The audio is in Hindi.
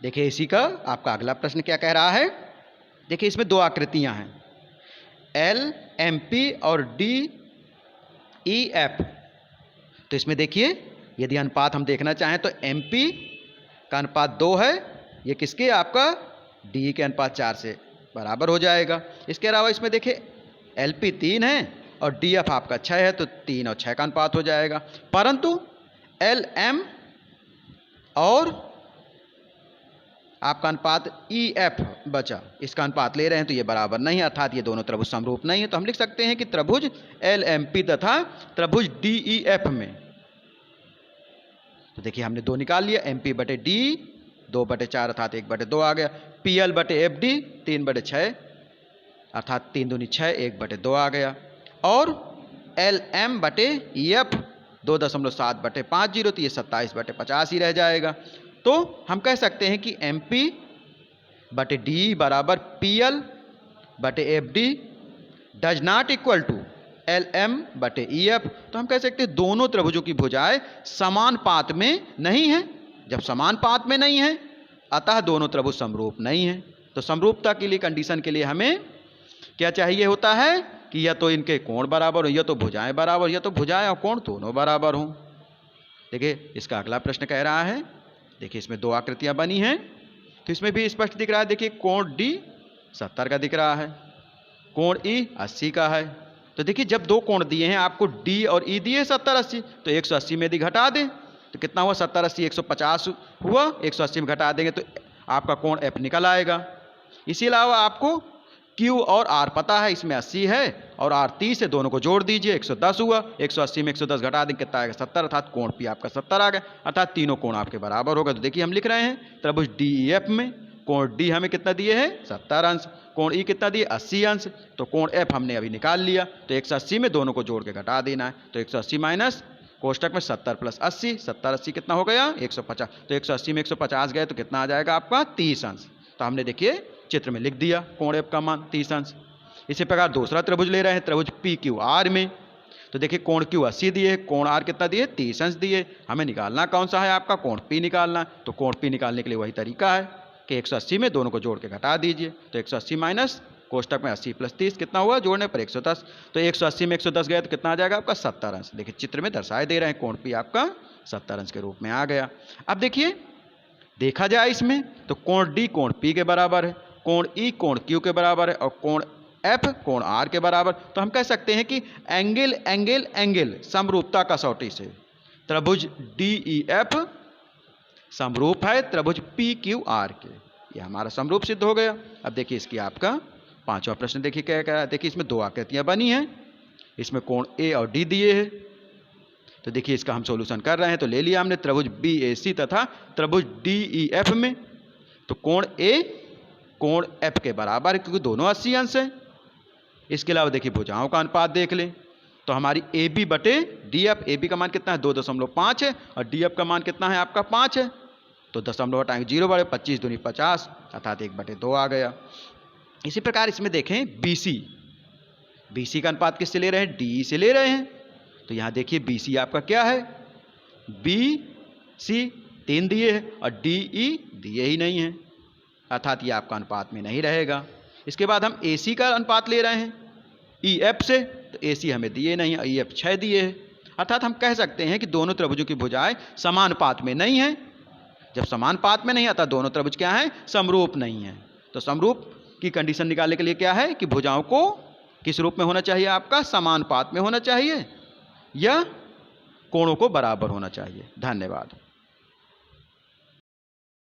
देखिए इसी का आपका अगला प्रश्न क्या कह रहा है। देखिए इसमें दो आकृतियां हैं, एल एम पी और डी ई एफ। तो इसमें देखिए यदि अनुपात हम देखना चाहें तो एम पी का अनुपात 2 है, ये किसके आपका डी के अनुपात 4 से बराबर हो जाएगा। इसके अलावा इसमें देखिए एल पी 3 है और डी एफ आपका 6 है, तो 3 और 6 का अनुपात हो जाएगा। परंतु एल एम और आपका अनुपात ई एफ बचा, इसका अनुपात ले रहे हैं तो ये बराबर नहीं है, अर्थात ये दोनों त्रिभुज समरूप नहीं है। तो हम लिख सकते हैं कि त्रिभुज एल एम पी तथा त्रिभुज डी ई एफ में, तो देखिए हमने 2 निकाल लिया, एम पी बटे डी 2/4 अर्थात 1/2 आ गया, पी एल बटे एफ डी 3/6 अर्थात 3 दूनी 6 1/2 आ गया, और एल एम बटे ई एफ 2.7/50, तो ये 27/50 ही रह जाएगा। तो हम कह सकते हैं कि एम पी बटे डी बराबर पी एल बटे F D does not equal to L M बटे ई एफ। तो हम कह सकते हैं दोनों त्रिभुजों की भुजाएं समान पात में नहीं है। जब समान पात में नहीं है अतः दोनों त्रिभुज समरूप नहीं है। तो समरूपता के लिए कंडीशन के लिए हमें क्या चाहिए होता है कि या तो इनके कोण बराबर हो, या तो भुजाएं बराबर, या तो भुजाएं और कोण दोनों बराबर हों। देखिए इसका अगला प्रश्न कह रहा है, देखिए इसमें 2 आकृतियां बनी हैं, तो इसमें भी स्पष्ट दिख रहा है। देखिए कोण डी 70 का दिख रहा है, कोण ई 80 का है। तो देखिए जब 2 कोण दिए हैं आपको, डी और ई दिए 70 80, तो 180 में यदि घटा दें तो कितना हुआ, 70 80 150 हुआ, 180 में घटा देंगे तो आपका कोण एफ निकल आएगा। इसी अलावा आपको Q और R पता है, इसमें 80 है और R 30 है, दोनों को जोड़ दीजिए 110 हुआ, 180 में 110 घटा दें कितना आएगा 70, अर्थात कोण P आपका 70 आ गया, अर्थात तीनों कोण आपके बराबर होगा। तो देखिए हम लिख रहे हैं त्रिभुज DEF में कोण D हमें कितना दिए है 70 अंश, कोण E कितना दिए 80 अंश, तो कोण F हमने अभी निकाल लिया, तो 180 में दोनों को जोड़ के घटा देना है। तो 180 माइनस कोष्टक में 70 प्लस 80, 70 80 कितना हो गया 150, तो 180 में 150 गए तो कितना आ जाएगा आपका 30 अंश। तो हमने देखिए चित्र में लिख दिया कोण एफ का मान 30 अंश। इसी प्रकार दूसरा त्रिभुज ले रहे हैं त्रिभुज पी क्यू आर में, तो देखिए कोण क्यू 80 दिए, कोण आर कितना दिए 30 अंश दिए, हमें निकालना कौन सा है आपका कोण पी निकालना। तो कोण पी निकालने के लिए वही तरीका है कि 180 में दोनों को जोड़ के घटा दीजिए, तो 180 माइनस कोष्टक में 80 प्लस 30 कितना हुआ जोड़ने पर 110, तो 180 में 110 गया तो कितना आ जाएगा आपका 70 अंश। देखिए चित्र में दर्शाए दे रहे हैं कोण पी आपका 70 अंश के रूप में आ गया। अब देखिए देखा जाए इसमें तो कोण डी कोण पी के बराबर है, कोण ई कोण क्यू के बराबर है, और कोण एफ कोण आर के बराबर। तो हम कह सकते हैं कि एंगल एंगल एंगल समरूपता कसौटी से त्रिभुज डी ई एफ समरूप है त्रिभुज पी क्यू आर के, ये हमारा समरूप सिद्ध हो गया। अब देखिए इसकी आपका 5वां प्रश्न देखिए क्या कह रहा है। देखिए इसमें 2 आकृतियां बनी हैं, इसमें कोण ए और डी दिए हैं, तो देखिए इसका हम सॉल्यूशन कर रहे हैं। तो ले लिया हमने त्रिभुज बी ए सी तथा त्रिभुज डी ई एफ में, तो कोण ए कोण एफ के बराबर है क्योंकि दोनों 80 अंश हैं। इसके अलावा देखिए भुजाओं का अनुपात देख लें, तो हमारी ए बी बटे डी एफ, ए बी का मान कितना है 2.5 है और डी एफ का मान कितना है आपका 5 है, तो दशमलव हटाएंगे 0 बढ़े 25 दूनी 50 अर्थात 1/2 आ गया। इसी प्रकार इसमें देखें बी सी का अनुपात किससे ले रहे हैं डी से ले रहे हैं, तो यहाँ देखिए बी सी आपका क्या है बी सी 3 दिए है और डी ई दिए ही नहीं है, अर्थात ये आपका अनुपात में नहीं रहेगा। इसके बाद हम ए सी का अनुपात ले रहे हैं ई एफ से, तो ए सी हमें दिए नहीं है, ई एफ 6 दिए है, अर्थात हम कह सकते हैं कि दोनों त्रिभुजों की भुजाएं समानुपात में नहीं है। जब समानुपात में नहीं आता दोनों त्रिभुज क्या है समरूप नहीं है। तो समरूप की कंडीशन निकालने के लिए क्या है कि भुजाओं को किस रूप में होना चाहिए आपका समानुपात में होना चाहिए या कोणों को बराबर होना चाहिए। धन्यवाद।